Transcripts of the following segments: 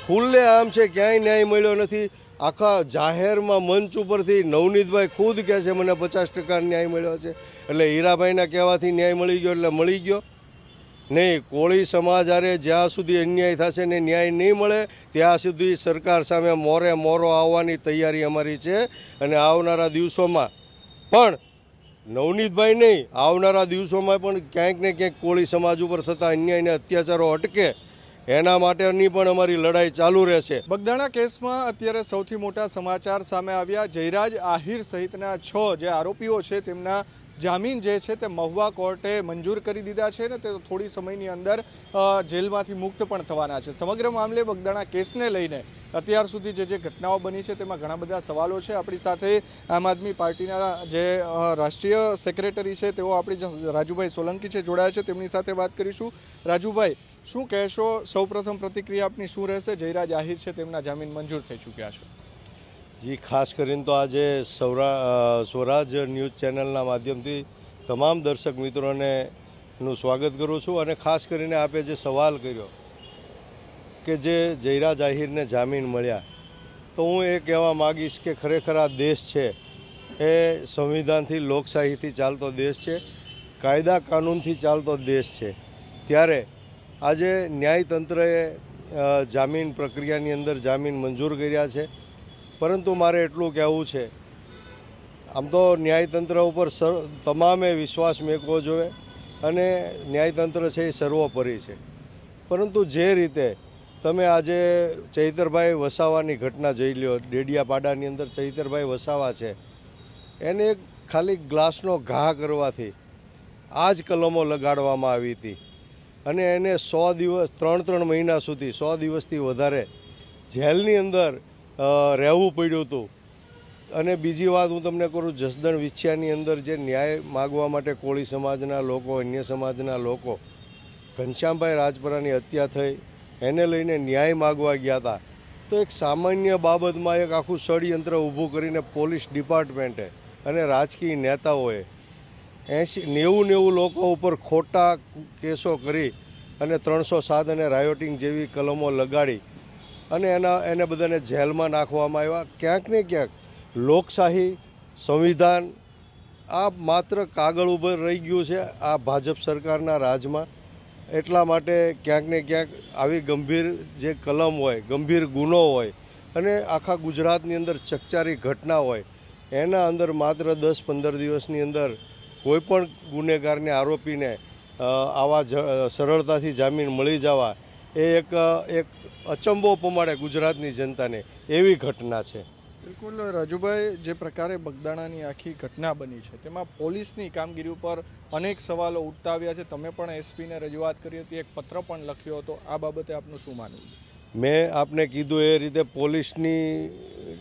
ખુલ્લે આમ છે, ક્યાંય ન્યાય મળ્યો નથી। આખા જાહેરમાં મંચ ઉપરથી નવનીતભાઈ ખુદ કહે છે મને 50% ન્યાય મળ્યો છે, એટલે હીરાભાઈના કહેવાથી ન્યાય મળી ગયો એટલે મળી ગયો નહીં। કોળી સમાજ હારે જ્યાં સુધી અન્યાય થશે ને ન્યાય નહીં મળે ત્યાં સુધી સરકાર સામે મોરો આવવાની તૈયારી અમારી છે। અને આવનારા દિવસોમાં પણ નવનીતભાઈ નહીં, આવનારા દિવસોમાં પણ ક્યાંક ને ક્યાંક કોળી સમાજ ઉપર થતા અન્યાય અને અત્યાચારો અટકે એના માટેની પણ અમારી લડાઈ ચાલુ રહેશે। બગદાણા કેસમાં અત્યારે સૌથી મોટા સમાચાર સામે આવ્યા। જયરાજ આહિર સહિતના 6 જે આરોપીઓ છે તેમના જામીન જે છે તે મહુવા કોર્ટે મંજૂર કરી દીધા છે ને તે થોડી સમયની અંદર જેલમાંથી મુક્ત પણ થવાના છે। સમગ્ર મામલે બગદાણા કેસને લઈને અત્યાર સુધી જે ઘટનાઓ બની છે તેમાં ઘણા બધા સવાલો છે। આપણી સાથે આમ આદમી પાર્ટીના જે રાષ્ટ્રીય સેક્રેટરી છે તેઓ આપણી રાજુભાઈ સોલંકી છે જોડાયા છે, તેમની સાથે વાત કરીશું। રાજુભાઈ, શું કહેશો? સૌપ્રથમ પ્રતિક્રિયા આપની શું રહેશે? જયરાજ આહિર છે તેમના જામીન મંજૂર થઈ ચૂક્યા છે। જી, ખાસ કરીને તો આજે સ્વરાજ ન્યૂઝ ચેનલના માધ્યમથી તમામ દર્શક મિત્રોને નું સ્વાગત કરું છું। અને ખાસ કરીને આપે જે સવાલ કર્યો કે જે જયરાજ આહિરને જામીન મળ્યા, તો હું એ કહેવા માગીશ કે ખરેખર આ દેશ છે એ સંવિધાનથી લોકશાહીથી ચાલતો દેશ છે, કાયદા કાનૂનથી ચાલતો દેશ છે। ત્યારે આજે ન્યાયતંત્રએ જામીન પ્રક્રિયાની અંદર જામીન મંજૂર કર્યા છે। પરંતુ મારે એટલું કહેવું છે, આમ તો ન્યાયતંત્ર ઉપર તમામે વિશ્વાસ મૂકવો જોઈએ અને ન્યાયતંત્ર છે એ સર્વોપરી છે। પરંતુ જે રીતે તમે આજે ચૈતરભાઈ વસાવાની ઘટના જોઈ લ્યો, ડેડિયાપાડાની અંદર ચૈતરભાઈ વસાવા છે, એને એક ખાલી ગ્લાસનો ઘા કરવાથી આ જ કલમો લગાડવામાં આવી હતી અને એને 100 દિવસ 3 મહિના સુધી 100 દિવસથી વધારે જેલની અંદર રહેવું પડ્યું હતું। અને બીજી વાત હું તમને કરું, જસદણ વિછિયાની અંદર જે ન્યાય માગવા માટે કોળી સમાજના લોકો, અન્ય સમાજના લોકો, ઘનશ્યામભાઈ રાજપરાની હત્યા થઈ એને લઈને ન્યાય માગવા ગયા હતા, તો એક સામાન્ય બાબતમાં એક આખું ષડયંત્ર ઊભું કરીને પોલીસ ડિપાર્ટમેન્ટે અને રાજકીય નેતાઓએ 80-90 લોકો ઉપર ખોટા કેસો કરી અને 307 અને રાયોટિંગ જેવી કલમો લગાડી અને એને બધાને જેલમાં નાખવામાં આવ્યા। ક્યાંક ને ક્યાંક લોકશાહી, સંવિધાન આ માત્ર કાગળ ઉપર રહી ગયું છે આ ભાજપ સરકારના રાજમાં। એટલા માટે ક્યાંક ને ક્યાંક આવી ગંભીર જે કલમ હોય, ગંભીર ગુનો હોય અને આખા ગુજરાતની અંદર ચકચારી ઘટના હોય, એના અંદર માત્ર 10-15 દિવસની અંદર કોઈપણ ગુનેગારને, આરોપીને આવા સરળતાથી જામીન મળી જવા એ એક અચંબો પમાડે ગુજરાતની જનતાને એવી ઘટના છે। બિલકુલ રાજુભાઈ, જે પ્રકારે બગદાણાની આખી ઘટના બની છે તેમાં પોલીસની કામગીરી ઉપર અનેક સવાલો ઉઠતા આવ્યા છે। તમે પણ એસપીને રજૂઆત કરી હતી, એક પત્ર પણ લખ્યો હતો, આ બાબતે આપનું શું માનવું? મેં આપને કીધું એ રીતે પોલીસની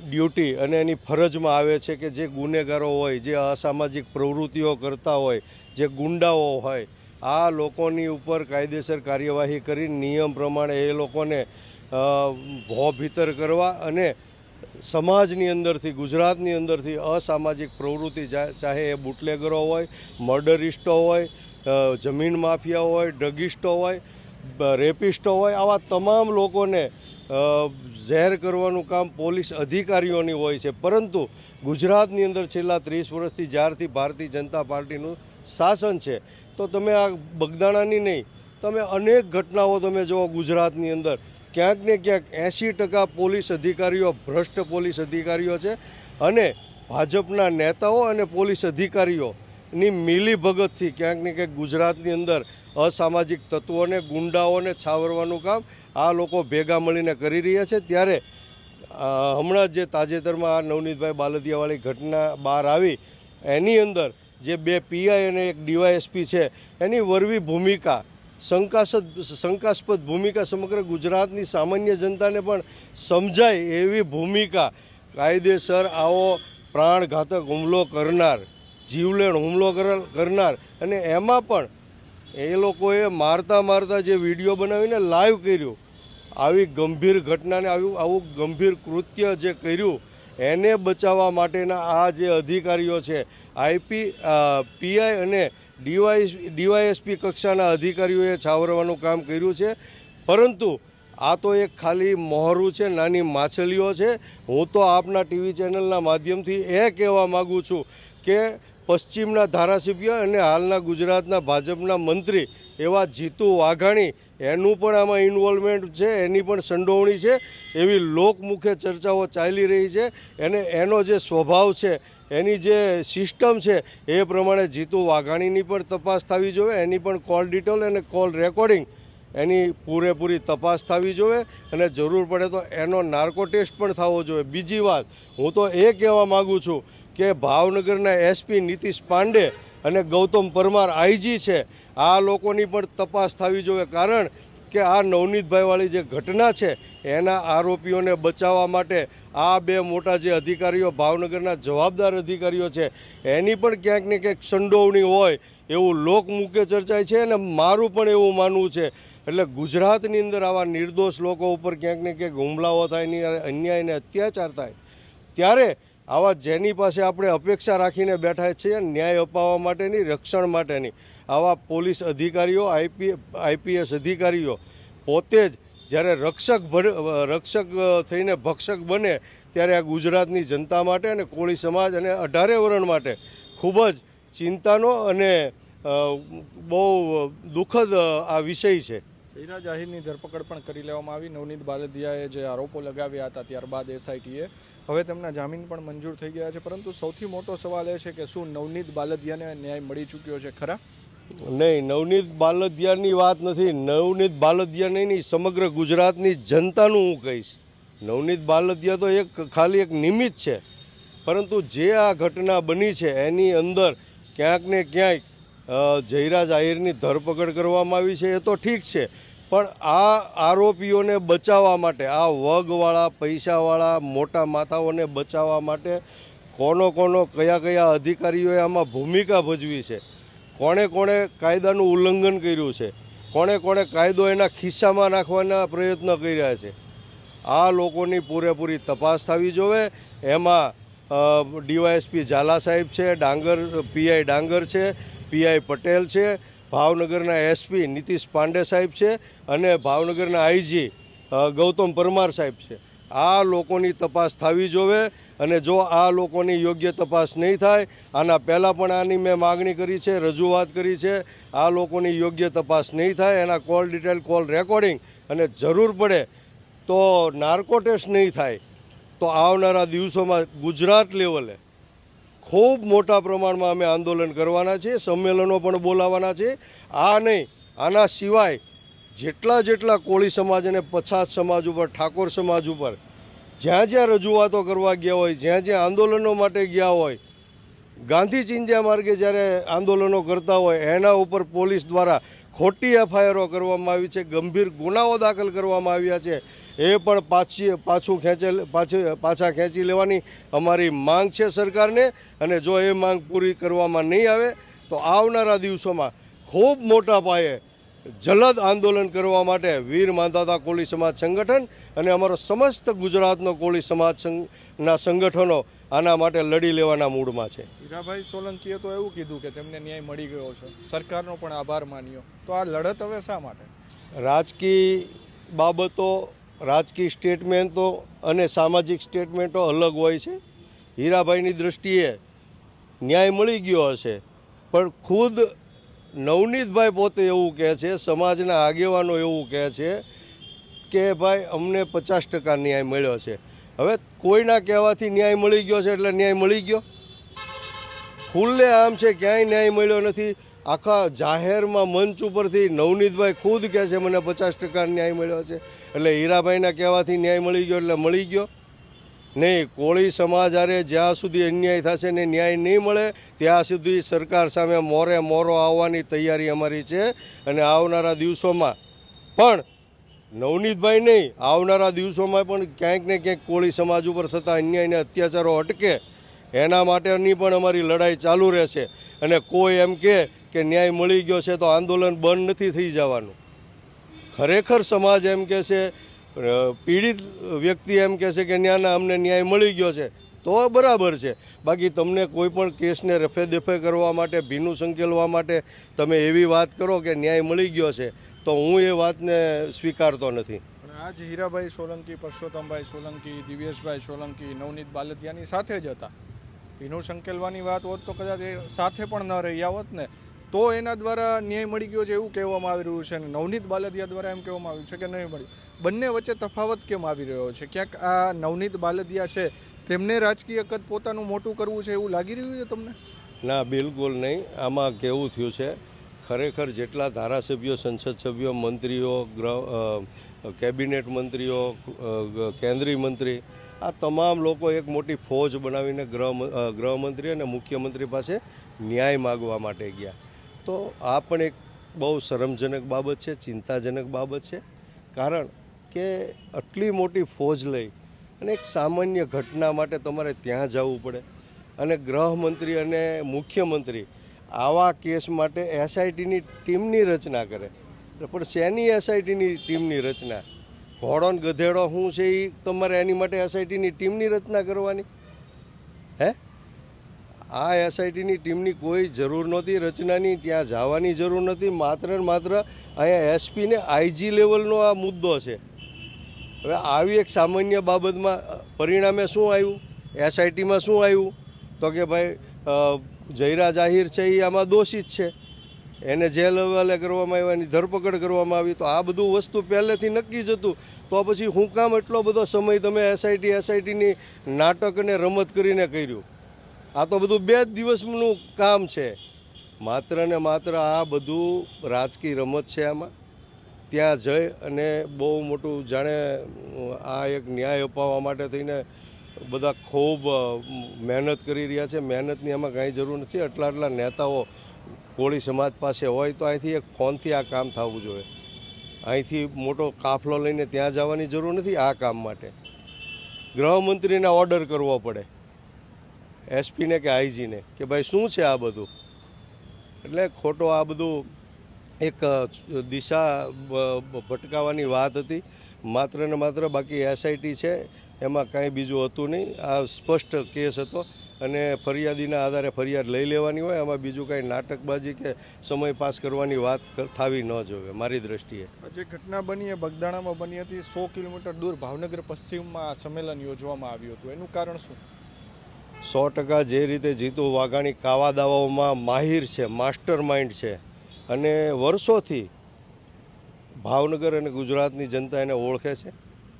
ડ્યુટી અને એની ફરજમાં આવે છે કે જે ગુનેગારો હોય, જે અસામાજિક પ્રવૃત્તિઓ કરતા હોય, જે ગુંડાઓ હોય, આ લોકોની ઉપર કાયદેસર કાર્યવાહી કરી નિયમ પ્રમાણે એ લોકોને ભો ભીતર કરવા અને સમાજની અંદરથી, ગુજરાતની અંદરથી અસામાજિક પ્રવૃત્તિ, ચાહે એ બુટલેગરો હોય, મર્ડરિસ્ટો હોય, જમીન માફિયા હોય, ડ્રગિસ્ટો હોય, રેપિસ્ટો હોય, આવા તમામ લોકોને ઝેર કરવાનું કામ પોલીસ અધિકારીઓની હોય છે। પરંતુ ગુજરાતની અંદર છેલ્લા 30 વર્ષથી જ્યારથી ભારતીય જનતા પાર્ટીનું શાસન છે, તો તમે આ બગદાણાની નહીં, તમે અનેક ઘટનાઓ તમે જુઓ ગુજરાતની અંદર, ક્યાંક ને ક્યાંક 80% પોલીસ અધિકારીઓ ભ્રષ્ટ પોલીસ અધિકારીઓ છે અને ભાજપના નેતાઓ અને પોલીસ અધિકારીઓની મિલીભગતથી ક્યાંક ને ક્યાંક ગુજરાતની અંદર અસામાજિક તત્વોને, ગુંડાઓને છાવરવાનું કામ આ લોકો ભેગા મળીને કરી રહ્યા છે। ત્યારે હમણાં જે તાજેતરમાં આ નવનીતભાઈ બાલદિયાવાળી ઘટના બહાર આવી, એની અંદર જે 2 પીઆઈ અને 1 ડીવાયએસપી છે, એની વરવી ભૂમિકા, શંકાસ્પદ ભૂમિકા સમગ્ર ગુજરાતની સામાન્ય જનતાને પણ સમજાય એવી ભૂમિકા, કાયદેસર આવો પ્રાણઘાતક હુમલો કરનાર, જીવલેણ હુમલો કરનાર અને એમાં પણ એ લોકોએ મારતા જે વિડીયો બનાવીને લાઈવ કર્યું, આવી ગંભીર ઘટનાને આવું ગંભીર કૃત્ય જે કર્યું એને બચાવવા માટેના આ જે અધિકારીઓ છે, પીઆઈ અને ડીવાયએસપી કક્ષાના અધિકારીઓએ છાવરવાનું કામ કર્યું છે। પરંતુ આ તો એક ખાલી મોહરું છે, નાની માછલીઓ છે. હું તો આપના ટીવી ચેનલના માધ્યમથી એ કહેવા માગું છું કે પશ્ચિમના ધારાસભ્ય અને હાલના ગુજરાતના ભાજપના મંત્રી એવા જીતુ વાઘાણી એનું પણ આમાં ઇન્વોલ્વમેન્ટ છે, એની પણ સંડોવણી છે એવી લોકમુખે ચર્ચાઓ ચાલી રહી છે. અને એનો જે સ્વભાવ છે, એની જે સિસ્ટમ છે એ પ્રમાણે જીતુ વાઘાણીની પણ તપાસ થવી જોઈએ. એની પણ કોલ ડિટેલ અને કોલ રેકોર્ડિંગ એની પૂરેપૂરી તપાસ થવી જોઈએ અને જરૂર પડે તો એનો નાર્કો ટેસ્ટ પણ થવો જોઈએ. બીજી વાત હું તો એ કહેવા માગું છું કે ભાવનગરના એસપી નીતિશ પાંડે અને ગૌતમ પરમાર આઈજી છે, આ લોકોની પણ તપાસ થવી જોઈએ. કારણ કે આ નવનીતભાઈવાળી જે ઘટના છે એના આરોપીઓને બચાવવા માટે આ બે મોટા જે અધિકારીઓ ભાવનગરના જવાબદાર અધિકારીઓ છે એની પણ ક્યાંક ને ક્યાંક સંડોવણી હોય એવું લોકમુખે ચર્ચાય છે. અને મારું પણ એવું માનવું છે. એટલે ગુજરાતની અંદર આવા નિર્દોષ લોકો ઉપર ક્યાંક ને ક્યાંક હુમલાઓ થાય, અન્યાય અને અત્યાચાર થાય ત્યારે આવા જેની પાસે આપણે અપેક્ષા રાખીને બેઠા છીએ ન્યાય અપાવવા માટેની, રક્ષણ માટેની, આવા પોલીસ અધિકારીઓ, આઈપીએસ અધિકારીઓ પોતે જ જ્યારે રક્ષક થઈને ભક્ષક બને ત્યારે આ ગુજરાતની જનતા માટે અને કોળી સમાજ અને 18 વરણ માટે ખૂબ જ ચિંતાનો અને બહુ દુઃખદ આ વિષય છે. જયરાજ આહિરની ધરપકડ પણ કરી લેવામાં આવી. નવનીત બાલદિયાએ જે આરોપો લગાવ્યા હતા ત્યારબાદ એસઆઈટીએ હવે તેમના જામીન પણ મંજૂર થઈ ગયા છે. પરંતુ સૌથી મોટો સવાલ એ છે કે શું નવનીત બાલદિયાને ન્યાય મળી ચૂક્યો છે ખરા? નહીં, નવનીત બાલદિયાની વાત નથી. નવનીત બાલદિયા નહીં, સમગ્ર ગુજરાતની જનતાનું હું કહીશ. નવનીત બાલદિયા તો ખાલી એક નિમિત્ત છે. પરંતુ જે આ ઘટના બની છે એની અંદર ક્યાંક ને ક્યાંક જયરાજ આહિરની ધરપકડ કરવામાં આવી છે એ તો ઠીક છે, પણ આ આરોપીઓને બચાવવા માટે, આ વગવાળા પૈસાવાળા મોટા માથાઓને બચાવવા માટે કોનો કયા અધિકારીઓએ આમાં ભૂમિકા ભજવી છે, કોણે કાયદાનું ઉલ્લંઘન કર્યું છે, કોણે કાયદો એના ખિસ્સામાં નાખવાના પ્રયત્ન કર્યા છે, આ લોકોની પૂરેપૂરી તપાસ થવી જોઈએ. એમાં ડીવાયએસપી ઝાલા સાહેબ છે, પીઆઈ ડાંગર છે, પીઆઈ પટેલ છે, ભાવનગરના એસપી નીતિશ પાંડે સાહેબ છે અને ભાવનગરના આઈજી ગૌતમ પરમાર સાહેબ છે. આ લોકોની તપાસ થવી જોઈએ. અને જો આ લોકોની યોગ્ય તપાસ નહીં થાય, આના પહેલાં પણ આની મેં માગણી કરી છે, રજૂઆત કરી છે, આ લોકોની યોગ્ય તપાસ નહીં થાય, એના કોલ ડિટેલ, કોલ રેકોર્ડિંગ અને જરૂર પડે તો નાર્કો ટેસ્ટ નહીં થાય તો આવનારા દિવસોમાં ગુજરાત લેવલે ખૂબ મોટા પ્રમાણમાં અમે આંદોલન કરવાના છીએ, સંમેલનો પણ બોલાવવાના છે. આ નહીં, આના સિવાય જેટલા કોળી સમાજ અને પછાત સમાજ ઉપર, ઠાકોર સમાજ ઉપર જ્યાં રજૂઆતો કરવા ગયા હોય, જ્યાં આંદોલનો માટે ગયા હોય, ગાંધી ચિંધ્યા માર્ગે જ્યારે આંદોલનો કરતા હોય એના ઉપર પોલીસ દ્વારા ખોટી એફઆઈઆરો કરવામાં આવી છે, ગંભીર ગુનાઓ દાખલ કરવામાં આવ્યા છે. એ પણ પાછા ખેંચી લેવાની અમારી માંગ છે સરકારને. અને જો એ માંગ પૂરી કરવામાં નહીં આવે તો આવનારા દિવસોમાં ખૂબ મોટા પાયે જલદ આંદોલન કરવા માટે વીર માંધાતા કોળી સમાજ સંગઠન અને અમારો સમસ્ત ગુજરાતનો કોળી સમાજના સંગઠનો આના માટે લડી લેવાના મૂડમાં છે. હીરાભાઈ સોલંકીએ તો એવું કીધું કે તેમને ન્યાય મળી ગયો છે, સરકારનો પણ આભાર માન્યો. તો આ લડત હવે શા માટે? રાજકીય બાબતો, રાજકીય સ્ટેટમેન્ટો અને સામાજિક સ્ટેટમેન્ટો અલગ હોય છે. હીરાભાઈની દૃષ્ટિએ ન્યાય મળી ગયો હશે, પણ ખુદ નવનીતભાઈ પોતે એવું કહે છે, સમાજના આગેવાનો એવું કહે છે કે ભાઈ અમને 50% ન્યાય મળ્યો છે. હવે કોઈના કહેવાથી ન્યાય મળી ગયો છે એટલે ન્યાય મળી ગયો? ખુલ્લે આમ છે, ક્યાંય ન્યાય મળ્યો નથી. આખા જાહેરમાં મંચ ઉપરથી નવનીતભાઈ ખુદ કહે છે મને 50% ન્યાય મળ્યો છે. એટલે હીરાભાઈના કહેવાથી ન્યાય મળી ગયો એટલે મળી ગયો નહીં. કોળી સમાજ હારે જ્યાં સુધી અન્યાય થશે ને ન્યાય નહીં મળે ત્યાં સુધી સરકાર સામે મોરો આવવાની તૈયારી અમારી છે. અને આવનારા દિવસોમાં પણ નવનીતભાઈ નહીં, આવનારા દિવસોમાં પણ ક્યાંક ને ક્યાંક કોળી સમાજ ઉપર થતા અન્યાય અને અત્યાચારો અટકે એના માટેની પણ અમારી લડાઈ ચાલુ રહેશે. અને કોઈ એમ કે ન્યાય મળી ગયો છે તો આંદોલન બંધ નથી થઈ જવાનું. ખરેખર સમાજ એમ કહે છે, પીડિત વ્યક્તિ એમ કહે છે કે અમને ન્યાય મળી ગયો છે તો બરાબર છે. બાકી તમને કોઈ પણ કેસને રફે દફે કરવા માટે, ભીનું સંકેલવા માટે તમે એવી વાત કરો કે ન્યાય મળી ગયો છે તો હું એ વાતને સ્વીકારતો નથી. આ આજ હીરાભાઈ સોલંકી, પરસોત્તમભાઈ સોલંકી, દિવ્યેશભાઈ સોલંકી નવનીત બાલદિયાની સાથે જ હતા. વિનુ સંકેલવાની વાત હોત તો કદાચ એ સાથે પણ ન રહ્યા હોત ને, તો એના દ્વારા ન્યાય મળી ગયો છે એવું કહેવામાં આવી રહ્યું છે. અને નવનીત બાલદિયા દ્વારા એમ કહેવામાં આવ્યું છે કે નહીં મળ્યું. બંને વચ્ચે તફાવત કેમ આવી રહ્યો છે? ક્યાંક આ નવનીત બાલદિયા છે તેમને રાજકીય કદ પોતાનું મોટું કરવું છે એવું લાગી રહ્યું છે તમને? ના, બિલકુલ નહીં. આમાં કેવું થયું છે, ખરેખર જેટલા ધારાસભ્યો, સંસદ સભ્યો, મંત્રીઓ, કેબિનેટ મંત્રીઓ, કેન્દ્રીય મંત્રી, આ તમામ લોકો એક મોટી ફોજ બનાવીને ગૃહમંત્રી અને મુખ્યમંત્રી પાસે ન્યાય માગવા માટે ગયા. તો આ પણ એક બહુ શરમજનક બાબત છે, ચિંતાજનક બાબત છે. કારણ કે આટલી મોટી ફોજ લઈ અને એક સામાન્ય ઘટના માટે તમારે ત્યાં જવું પડે, અને ગૃહમંત્રી અને મુખ્યમંત્રી આવા કેસ માટે એસઆઈટીની ટીમની રચના કરે. પણ શેની એસઆઈટીની ટીમની રચના? ઘોડો ને ગધેડો શું છે એ તમારે એની માટે એસઆઈટીની ટીમની રચના કરવાની? હે, આ એસઆઈટીની ટીમની કોઈ જરૂર નહોતી રચનાની, ત્યાં જવાની જરૂર નથી. માત્ર ને માત્ર અહીંયા એસપી ને આઈજી લેવલનો આ મુદ્દો છે. હવે આવી એક સામાન્ય બાબતમાં પરિણામે શું આવ્યું? એસઆઈટીમાં શું આવ્યું? તો કે ભાઈ જયરાજ આહિર છે એ આમાં દોષિત છે, એને જેલ હવાલે કરવામાં આવ્યા, એની ધરપકડ કરવામાં આવી. તો આ બધું વસ્તુ પહેલેથી નક્કી જ હતું. તો પછી હું કામ એટલો બધો સમય તમે એસઆઈટીની નાટક અને રમત કરીને કર્યું? આ તો બધું 2 જ દિવસનું કામ છે. માત્ર ને માત્ર આ બધું રાજકીય રમત છે. આમાં ત્યાં જઈ અને બહુ મોટું જાણે આ એક ન્યાય અપાવવા માટે થઈને બધા ખૂબ મહેનત કરી રહ્યા છે. મહેનતની આમાં કાંઈ જરૂર નથી. આટલા નેતાઓ કોળી સમાજ પાસે હોય તો અહીંથી એક ફોનથી આ કામ થવું જોઈએ. અહીંથી મોટો કાફલો લઈને ત્યાં જવાની જરૂર નથી. આ કામ માટે ગૃહમંત્રીને ઓર્ડર કરવો પડે, એસપીને કે આઈજીને, કે ભાઈ શું છે આ બધું. એટલે ખોટો આ બધું એક દિશા ભટકાવવાની વાત હતી માત્ર ને માત્ર. બાકી એસઆઈટી છે એમાં કાંઈ બીજું હતું નહીં. આ સ્પષ્ટ કેસ હતો અને ફરિયાદીના આધારે ફરિયાદ લઈ લેવાની હોય. આમાં બીજું કાંઈ નાટકબાજી કે સમય પાસ કરવાની વાત થવી ન જોઈએ મારી દ્રષ્ટિએ. જે ઘટના બની એ બગદાણામાં બની હતી. 100 કિલોમીટર દૂર ભાવનગર પશ્ચિમમાં સંમેલન યોજવામાં આવ્યું હતું. એનું કારણ શું? 100% જે રીતે જીતુ વાઘાણી કાવા દાવાઓમાં માહિર છે, માસ્ટર માઇન્ડ છે, અને વર્ષોથી ભાવનગર અને ગુજરાતની જનતા એને ઓળખે છે.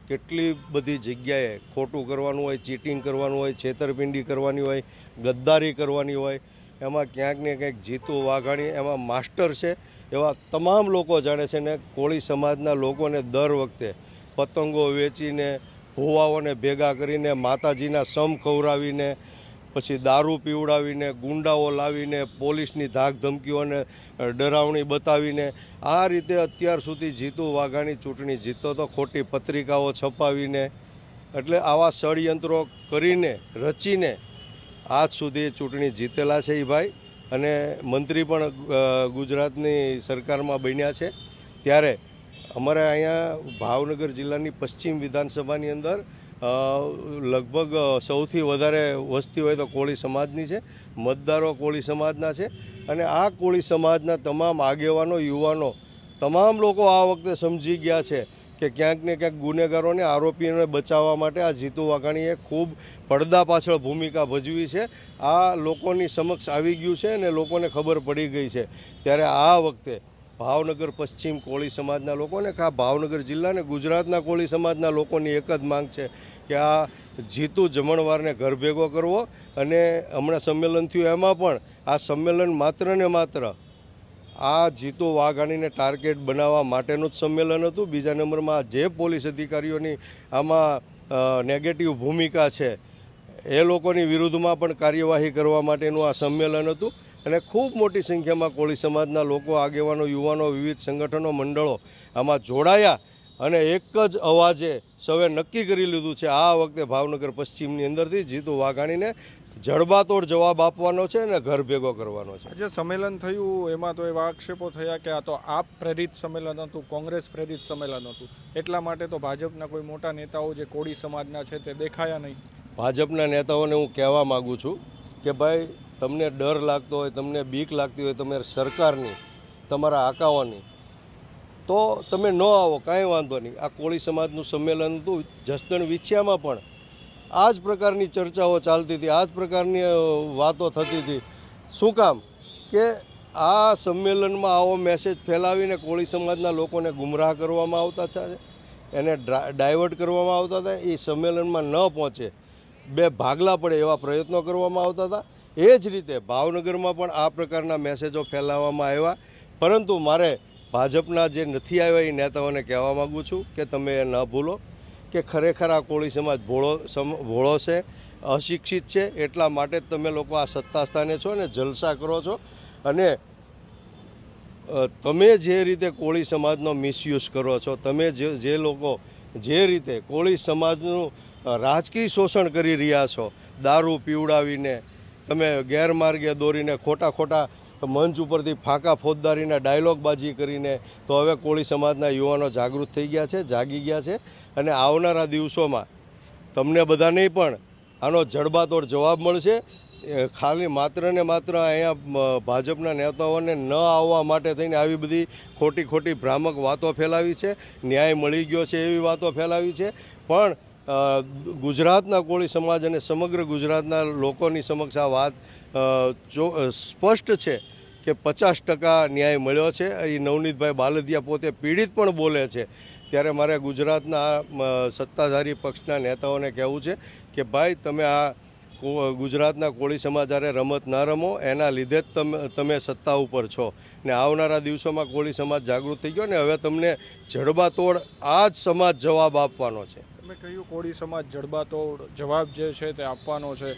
કેટલી બધી જગ્યાએ ખોટું કરવાનું હોય, ચીટિંગ કરવાનું હોય, છેતરપિંડી કરવાની હોય, ગદ્દારી કરવાની હોય, એમાં ક્યાંક ને ક્યાંક જીતુ વાઘાણી એમાં માસ્ટર છે. એવા તમામ લોકો જાણે છે. ને કોળી સમાજના લોકોને દર વખતે પતંગો વેચીને, ભુવાઓને ભેગા કરીને, માતાજીના સમ ખવડાવીને, પછી દારૂ પીવડાવીને, ગુંડાઓ લાવીને, પોલીસની ધાક ધમકીઓને ડરાવણી બતાવીને આ રીતે અત્યાર સુધી જીતુ વાઘાણી ચૂંટણી જીતતો તો. ખોટી પત્રિકાઓ છપાવીને, એટલે આવા ષડયંત્રો કરીને, રચીને આજ સુધી ચૂંટણી જીતેલા છે એ ભાઈ. અને મંત્રી પણ ગુજરાતની સરકારમાં બન્યા છે. ત્યારે અમારે અહીંયા ભાવનગર જિલ્લાની પશ્ચિમ વિધાનસભાની અંદર લગભગ સૌથી વધારે વસ્તી હોય તો કોળી સમાજની છે. મતદારો કોળી સમાજના છે. અને આ કોળી સમાજના તમામ આગેવાનો, યુવાનો, તમામ લોકો આ વખતે સમજી ગયા છે કે ક્યાંક ને ક્યાંક ગુનેગારોને, આરોપીઓને બચાવવા માટે આ જીતુ વાઘાણીએ ખૂબ પડદા પાછળ ભૂમિકા ભજવી છે. આ લોકોની સમક્ષ આવી ગયું છે અને લોકોને ખબર પડી ગઈ છે. ત્યારે આ વખતે ભાવનગર પશ્ચિમ કોળી સમાજના લોકોને, ભાવનગર જિલ્લા અને ગુજરાતના કોળી સમાજના લોકોની એક જ માંગ છે કે આ જીતુ જમણવારને ઘર ભેગો કરવો. અને હમણાં સંમેલન થયું એમાં પણ આ સંમેલન માત્ર ને માત્ર આ જીતુ વાઘાણીને ટાર્ગેટ બનાવવા માટેનું જ સંમેલન હતું. બીજા નંબરમાં જે પોલીસ અધિકારીઓની આમાં નેગેટિવ ભૂમિકા છે એ લોકોની વિરુદ્ધમાં પણ કાર્યવાહી કરવા માટેનું આ સંમેલન હતું. અને ખૂબ મોટી સંખ્યામાં કોળી સમાજના લોકો, આગેવાનો, યુવાનો, વિવિધ સંગઠનો, મંડળો આમાં જોડાયા અને એક જ અવાજે સૌએ નક્કી કરી લીધું છે આ વખતે ભાવનગર પશ્ચિમની અંદરથી જીતુ વાઘાણીને જડબાતોડ જવાબ આપવાનો છે અને ઘર ભેગો કરવાનો છે. જે સંમેલન થયું એમાં તો એવા આક્ષેપો થયા કે આ તો આપ પ્રેરિત સંમેલન હતું, કોંગ્રેસ પ્રેરિત સંમેલન હતું, એટલા માટે તો ભાજપના કોઈ મોટા નેતાઓ જે કોળી સમાજના છે તે દેખાયા નહીં. ભાજપના નેતાઓને હું કહેવા માગું છું કે ભાઈ, તમને ડર લાગતો હોય, તમને બીક લાગતી હોય, તમારી સરકારની, તમારા આકાઓની, તો તમે ન આવો, કાંઈ વાંધો નહીં. આ કોળી સમાજનું સંમેલન હતું જસદણ વિછિયામાં પણ આ જ પ્રકારની ચર્ચાઓ ચાલતી હતી, આ જ પ્રકારની વાતો થતી હતી. શું કામ કે આ સંમેલનમાં આવો મેસેજ ફેલાવીને કોળી સમાજના લોકોને ગુમરાહ કરવામાં આવતા છે, એને ડાયવર્ટ કરવામાં આવતા હતા. એ સંમેલનમાં ન પહોંચે, બે ભાગલા પડે એવા પ્રયત્નો કરવામાં આવતા હતા. એ જ રીતે ભાવનગરમાં પણ આ પ્રકારના મેસેજો ફેલાવવામાં આવ્યા. પરંતુ મારે ભાજપના જે નથી આવ્યા એ નેતાઓને કહેવા માગું છું કે તમે એ ન ભૂલો કે ખરેખર આ કોળી સમાજ ભોળો છે, અશિક્ષિત છે. એટલા માટે જ તમે લોકો આ સત્તા સ્થાને છો ને જલસા કરો છો. અને તમે જે રીતે કોળી સમાજનો મિસયુઝ કરો છો, તમે જે લોકો જે રીતે કોળી સમાજનું રાજકીય શોષણ કરી રહ્યા છો, દારૂ પીવડાવીને, તમે ગેરમાર્ગે દોરીને, ખોટા મંચ ઉપરથી ફાંકા ફોજદારીના ડાયલોગબાજી કરીને, તો હવે કોળી સમાજના યુવાનો જાગૃત થઈ ગયા છે, જાગી ગયા છે. અને આવનારા દિવસોમાં તમને બધાને પણ આનો જડબાતોડ જવાબ મળશે. ખાલી માત્ર ને માત્ર અહીંયા ભાજપના નેતાઓને ન આવવા માટે થઈને આવી બધી ખોટી ભ્રામક વાતો ફેલાવી છે. ન્યાય મળી ગયો છે એવી વાતો ફેલાવી છે. પણ ગુજરાતના કોળી સમાજ અને સમગ્ર ગુજરાતના લોકોની સમક્ષ આ વાત સ્પષ્ટ છે કે 50% ન્યાય મળ્યો છે. એ નવનીતભાઈ બાલદિયા પોતે પીડિત પણ બોલે છે. ત્યારે મારે ગુજરાતના સત્તાધારી પક્ષના નેતાઓને કહેવું છે કે ભાઈ તમે આ ગુજરાતના કોળી સમાજ હારે રમત ના રમો. એના લીધે જ તમે સત્તા ઉપર છો. ને આવનારા દિવસોમાં કોળી સમાજ જાગૃત થઈ ગયો ને હવે તમને જડબાતોડ આ જ સમાજ જવાબ આપવાનો છે. તમે કહ્યું કોળી સમાજ જડબાતોડ જવાબ જે છે તે આપવાનો છે.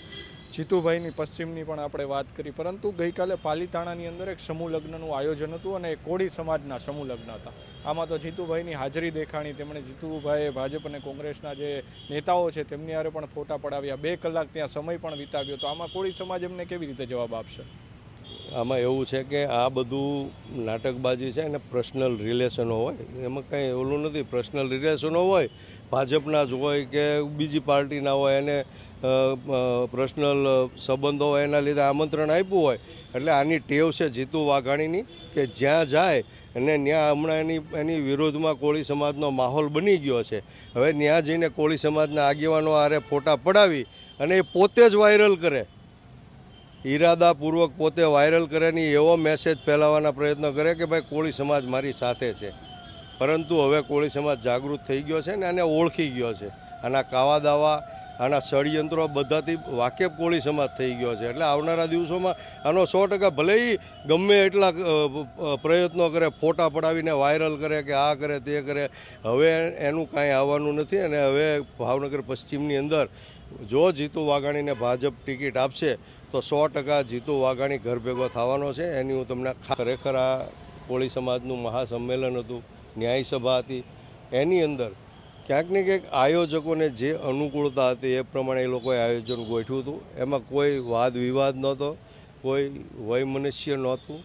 જીતુભાઈની પશ્ચિમની પણ આપણે વાત કરી, પરંતુ ગઈકાલે પાલીતાણાની અંદર એક સમૂહ લગ્નનું આયોજન હતું અને કોળી સમાજના સમૂહ લગ્ન હતા. આમાં તો જીતુભાઈની હાજરી દેખાણી. તેમણે જીતુભાઈએ ભાજપ અને કોંગ્રેસના જે નેતાઓ છે તેમની હારે પણ ફોટા પડાવ્યા. 2 કલાક ત્યાં સમય પણ વિતાવ્યો. તો આમાં કોળી સમાજ એમને કેવી રીતે જવાબ આપશે? આમાં એવું છે કે આ બધું નાટકબાજી છે અને પર્સનલ રિલેશનો હોય, એમાં કંઈ ઓલું નથી. પર્સનલ રિલેશનો હોય, ભાજપના જ હોય કે બીજી પાર્ટીના હોય, એને પર્સનલ સંબંધો હોય, એના લીધે આમંત્રણ આપ્યું હોય. એટલે આની ટેવ છે જીતુ વાઘાણીની કે જ્યાં જાય અને ત્યાં હમણાં એની વિરોધમાં કોળી સમાજનો માહોલ બની ગયો છે. હવે ત્યાં જઈને કોળી સમાજના આગેવાનો આરે ફોટા પડાવી અને એ પોતે જ વાયરલ કરે, ઈરાદાપૂર્વક પોતે વાયરલ કરે ને એવો મેસેજ ફેલાવવાના પ્રયત્નો કરે કે ભાઈ કોળી સમાજ મારી સાથે છે. પરંતુ હવે કોળી સમાજ જાગૃત થઈ ગયો છે ને આને ઓળખી ગયો છે. આના કાવા દાવા, આના ષડયંત્રો બધાથી વાકેફ કોળી સમાજ થઈ ગયો છે. એટલે આવનારા દિવસોમાં આનો 100% ભલે ગમે એટલા પ્રયત્નો કરે, ફોટા પડાવીને વાયરલ કરે કે આ કરે તે કરે, હવે એનું કાંઈ આવવાનું નથી. અને હવે ભાવનગર પશ્ચિમની અંદર જો જીતુ વાઘાણીને ભાજપ ટિકિટ આપશે તો 100% જીતુ વાઘાણી ઘર ભેગો થવાનો છે. એની હું તમને ખરેખર આ કોળી સમાજનું મહાસંમેલન હતું, ન્યાય સભા હતી. એની અંદર ક્યાંક ને ક્યાંક આયોજકોને જે અનુકૂળતા હતી એ પ્રમાણે એ લોકોએ આયોજન ગોઠવ્યું હતું. એમાં કોઈ વાદ વિવાદ નહોતો, કોઈ વયમનસ્ય નહોતું.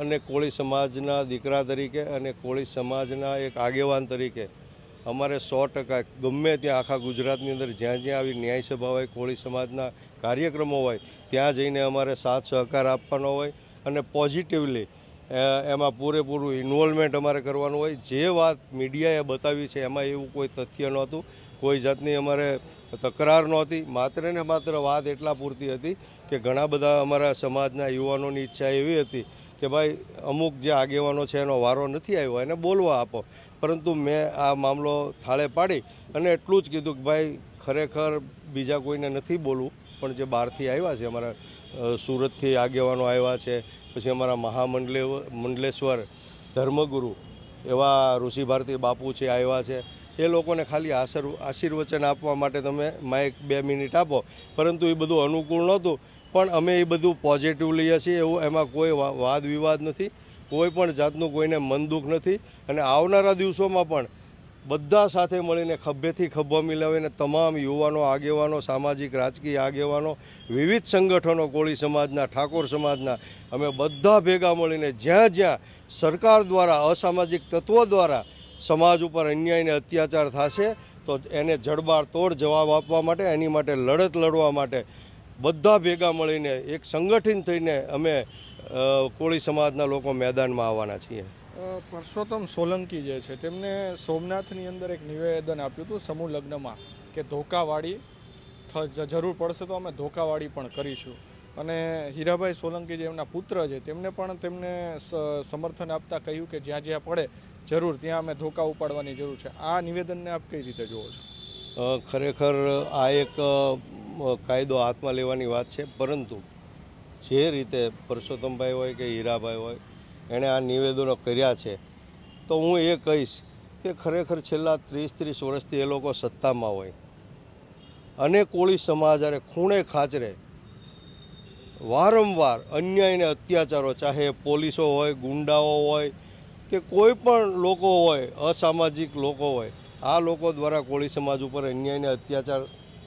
અને કોળી સમાજના દીકરા તરીકે અને કોળી સમાજના એક આગેવાન તરીકે અમારે 100% ગમે ત્યાં આખા ગુજરાતની અંદર જ્યાં આવી ન્યાય સભા હોય, કોળી સમાજના કાર્યક્રમો હોય, ત્યાં જઈને અમારે સાથ સહકાર આપવાનો હોય અને પોઝિટિવલી એમાં પૂરેપૂરું ઇન્વોલ્વમેન્ટ અમારે કરવાનું હોય. જે વાત મીડિયાએ બતાવી છે એમાં એવું કોઈ તથ્ય નહોતું, કોઈ જાતની અમારે તકરાર નહોતી. માત્ર ને માત્ર વાત એટલા પૂરતી હતી કે ઘણા બધા અમારા સમાજના યુવાનોની ઈચ્છા એવી હતી કે ભાઈ અમુક જે આગેવાનો છે એનો વારો નથી આવ્યો, એને બોલવા આપો. પરંતુ મેં આ મામલો થાળે પાડી અને એટલું જ કીધું કે ભાઈ ખરેખર બીજા કોઈને નથી બોલવું, પણ જે બહારથી આવ્યા છે, અમારા સુરતથી આગેવાનો આવ્યા છે, પછી અમારા મહામંડલેશ્વર ધર્મગુરુ એવા ઋષિ ભારતી બાપુ છે આવ્યા છે, એ લોકોને ખાલી આશીર્વચન આપવા માટે તમે માઇક 2 મિનિટ આપો. પરંતુ એ બધું અનુકૂળ નહોતું. પણ અમે એ બધું પોઝિટિવ લઈએ છીએ. એવું એમાં કોઈ વાદ વિવાદ નથી, કોઈ પણ જાતનું કોઈને મન દુઃખ નથી. અને આવનારા દિવસોમાં પણ બધા સાથે મળીને ખભેથી ખભો મિલાવીને તમામ યુવાનો, આગેવાનો, સામાજિક રાજકીય આગેવાનો, વિવિધ સંગઠનો, કોળી સમાજના, ઠાકોર સમાજના, અમે બધા ભેગા મળીને જ્યાં સરકાર દ્વારા, અસામાજિક તત્વો દ્વારા સમાજ ઉપર અન્યાય અને અત્યાચાર થશે તો એને જડબાતોડ જવાબ આપવા માટે, એની માટે લડત લડવા માટે બધા ભેગા મળીને એક સંગઠિત થઈને અમે કોળી સમાજના લોકો મેદાનમાં આવવાના છીએ. પરસોત્તમ સોલંકી જે છે તેમને સોમનાથની અંદર એક નિવેદન આપ્યું હતું સમૂહ લગ્નમાં કે ધોકાવાળી જરૂર પડશે તો અમે ધોકાવાળી પણ કરીશું. અને હીરાભાઈ સોલંકી જે એમના પુત્ર છે તેમને પણ તેમને સમર્થન આપતા કહ્યું કે જ્યાં જ્યાં પડે જરૂર ત્યાં અમે ધોકા ઉપાડવાની જરૂર છે. આ નિવેદનને આપ કઈ રીતે જુઓ છો? ખરેખર આ એક કાયદો હાથમાં લેવાની વાત છે, પરંતુ જે રીતે પરસોત્તમભાઈ હોય કે હીરાભાઈ હોય એણે આ નિવેદનો કર્યા છે, તો હું એ કહીશ કે ખરેખર છેલ્લા 30 વર્ષથી એ લોકો સત્તામાં હોય અને કોળી સમાજ અરે ખૂણે ખાચરે વારંવાર અન્યાય અને અત્યાચારો, ચાહે પોલીસો હોય, ગુંડાઓ હોય કે કોઈ પણ લોકો હોય, અસામાજિક લોકો હોય, આ લોકો દ્વારા કોળી સમાજ ઉપર અન્યાય અને અત્યાચાર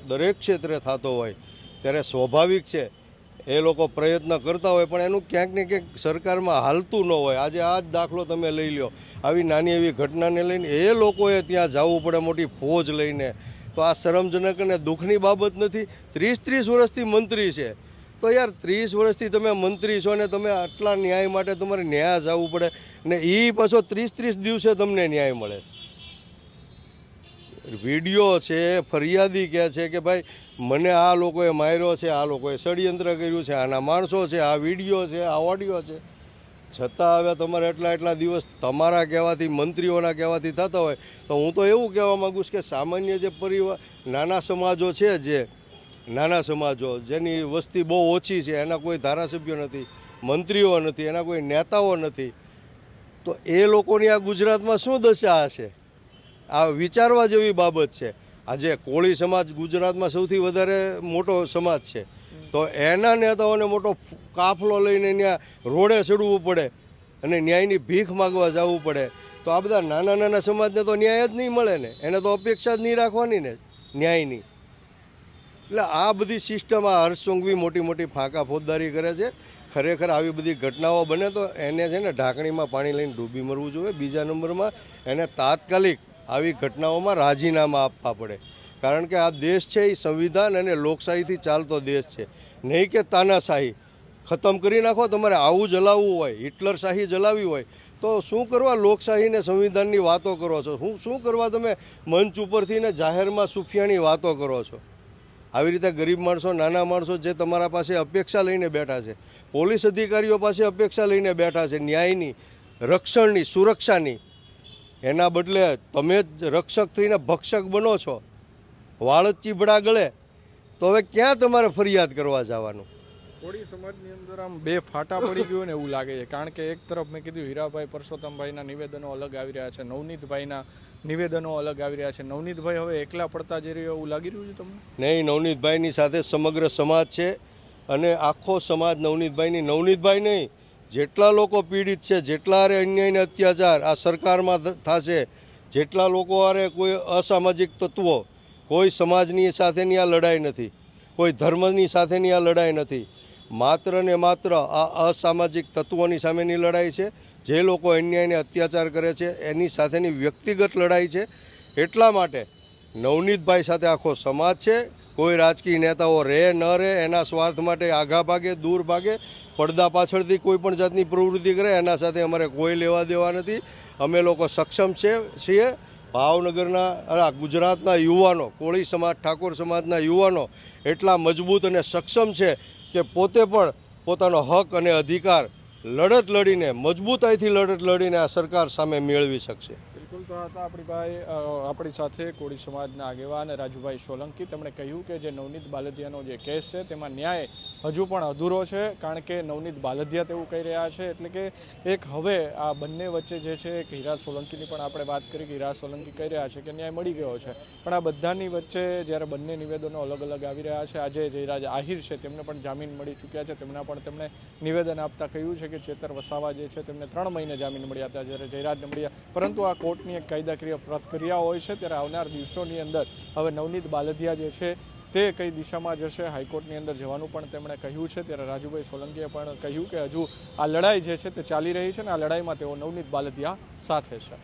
દરેક ક્ષેત્રે થતો હોય ત્યારે સ્વાભાવિક છે એ લોકો પ્રયત્ન કરતા હોય, પણ એનું ક્યાંક ને ક્યાંક સરકારમાં હાલતું ન હોય. આજે આ જ દાખલો તમે લઈ લો, આવી નાની એવી ઘટનાને લઈને એ લોકોએ ત્યાં જવું પડે મોટી ફોજ લઈને, તો આ શરમજનક અને દુઃખની બાબત નથી? 30 વર્ષથી મંત્રી છે, તો યાર 30 વર્ષથી તમે મંત્રી છો ને તમે આટલા ન્યાય માટે તમારે ન્યાય જવું પડે ને એ પાછો 30 દિવસે તમને ન્યાય મળે છે. વિડીયો છે, ફરિયાદી કહે છે કે ભાઈ મને આ લોકોએ માર્યો છે, આ લોકોએ ષડયંત્ર કર્યું છે, આના માણસો છે, આ વિડીયો છે, આ ઓડિયો છે, છતાં હવે તમારે એટલા દિવસ તમારા કહેવાથી, મંત્રીઓના કહેવાથી થતા હોય, તો હું તો એવું કહેવા માગું છું કે સામાન્ય જે પરિવાર નાના સમાજો છે, જે નાના સમાજો જેની વસ્તી બહુ ઓછી છે, એના કોઈ ધારાસભ્યો નથી, મંત્રીઓ નથી, એના કોઈ નેતાઓ નથી, તો એ લોકોની આ ગુજરાતમાં શું દશા હશે? આ વિચારવા જેવી બાબત છે. આજે કોળી સમાજ ગુજરાતમાં સૌથી વધારે મોટો સમાજ છે, તો એના નેતાઓને મોટો કાફલો લઈને ત્યાં રોડે ચડવું પડે અને ન્યાયની ભીખ માગવા જવું પડે, તો આ બધા નાના સમાજને તો ન્યાય જ નહીં મળે ને, એને તો અપેક્ષા જ નહીં રાખવાની ને ન્યાયની. એટલે આ બધી સિસ્ટમ આ હર્ષ સંઘવી મોટી ફાંકા ફોજદારી કરે છે. ખરેખર આવી બધી ઘટનાઓ બને તો એને છે ને ઢાંકણીમાં પાણી લઈને ડૂબી મરવું જોઈએ. બીજા નંબરમાં એને તાત્કાલિક આવી ઘટનાઓમાં રાજીનામા આપવા પડે, કારણ કે આ દેશ છે એ સંવિધાન અને લોકશાહીથી ચાલતો દેશ છે, નહીં કે તાનાશાહી. ખતમ કરી નાખો. તમારે આવું જલાવવું હોય, હિટલરશાહી જલાવી હોય તો શું કરવા લોકશાહી ને સંવિધાનની વાતો કરો છો? શું કરવા તમે મંચ ઉપરથી ને જાહેરમાં સુફિયાની વાતો કરો છો? આવી રીતે ગરીબ માણસો, નાના માણસો જે તમારા પાસે અપેક્ષા લઈને બેઠા છે, પોલીસ અધિકારીઓ પાસે અપેક્ષા લઈને બેઠા છે ન્યાયની, રક્ષણની, સુરક્ષાની, એના બદલે તમે જ રક્ષક થઈને ભક્ષક બનો છો. વાળ જ ચીભડા ગળે તો હવે ક્યાં તમારે ફરિયાદ કરવા જવાનું? કોળી સમાજની અંદર આમ બે ફાટા પડી ગયું ને એવું લાગે છે, કારણ કે એક તરફ મેં કીધું હીરાભાઈ પરસોત્તમભાઈના નિવેદનો અલગ આવી રહ્યા છે, નવનીતભાઈના નિવેદનો અલગ આવી રહ્યા છે. નવનીતભાઈ હવે એકલા પડતા જઈ રહ્યો એવું લાગી રહ્યું છે તમને? નહીં, નવનીતભાઈની સાથે સમગ્ર સમાજ છે અને આખો સમાજ નવનીતભાઈ નહીં, જેટલા લોકો પીડિત છે, જેટલા હારે અન્યાય અને અત્યાચાર આ સરકારમાં થશે, જેટલા લોકો હારે કોઈ અસામાજિક તત્વો, કોઈ સમાજની સાથેની આ લડાઈ નથી, કોઈ ધર્મની સાથેની આ લડાઈ નથી, માત્ર ને માત્ર આ અસામાજિક તત્વોની સામેની લડાઈ છે. જે લોકો અન્યાય અને અત્યાચાર કરે છે એની સાથેની વ્યક્તિગત લડાઈ છે. એટલા માટે નવનીતભાઈ સાથે આખો સમાજ છે. કોઈ રાજકીય નેતાઓ રહે ન રહે એના સ્વાર્થ માટે આગા ભાગે, દૂર ભાગે, પડદા પાછળથી કોઈ પણ જાતની પ્રવૃત્તિ કરે એના સાથે અમારે કોઈ લેવા દેવા નથી. અમે લોકો સક્ષમ છીએ. ભાવનગરના ગુજરાતના યુવાનો, કોળી સમાજ, ઠાકોર સમાજના યુવાનો એટલા મજબૂત અને સક્ષમ છે કે પોતે પણ પોતાનો હક અને અધિકાર લડત લડીને, મજબૂતાઈથી લડત લડીને આ સરકાર સામે મેળવી શકશે. બિલકુલ. તો હતા આપણી સાથે કોળી સમાજના આગેવાન રાજુભાઈ સોલંકી. તેમણે કહ્યું કે જે નવનીત બાલદિયાનો જે કેસ છે તેમાં ન્યાય હજુ પણ અધૂરો છે, કારણ કે નવનીત બાલદિયા તેવું કહી રહ્યા છે. એટલે કે એક હવે આ બંને વચ્ચે જે છે એક હીરા સોલંકીની પણ આપણે વાત કરી કે હીરા સોલંકી કહી રહ્યા છે કે ન્યાય મળી ગયો છે, પણ આ બધાની વચ્ચે જ્યારે બંને નિવેદનો અલગ આવી રહ્યા છે, આજે જયરાજ આહિર છે તેમને પણ જામીન મળી ચૂક્યા છે. તેમણે નિવેદન આપતા કહ્યું છે કે ચેતર વસાવા જે છે તેમને 3 મહિને જામીન મળ્યા હતા, જ્યારે જયરાજને મળ્યા. પરંતુ આ કોર્ટની એક કાયદાકીય પ્રક્રિયા હોય છે, ત્યારે આવનાર દિવસોની અંદર હવે નવનીત બાલદિયા જે છે તે કઈ દિશામાં જશે, હાઈકોર્ટની અંદર જવાનું પણ તેમણે કહ્યું છે. ત્યારે રાજુભાઈ સોલંકીએ પણ કહ્યું કે હજુ આ લડાઈ જે છે તે ચાલી રહી છે અને આ લડાઈમાં તેઓ નવનીત બાલદિયા સાથે છે.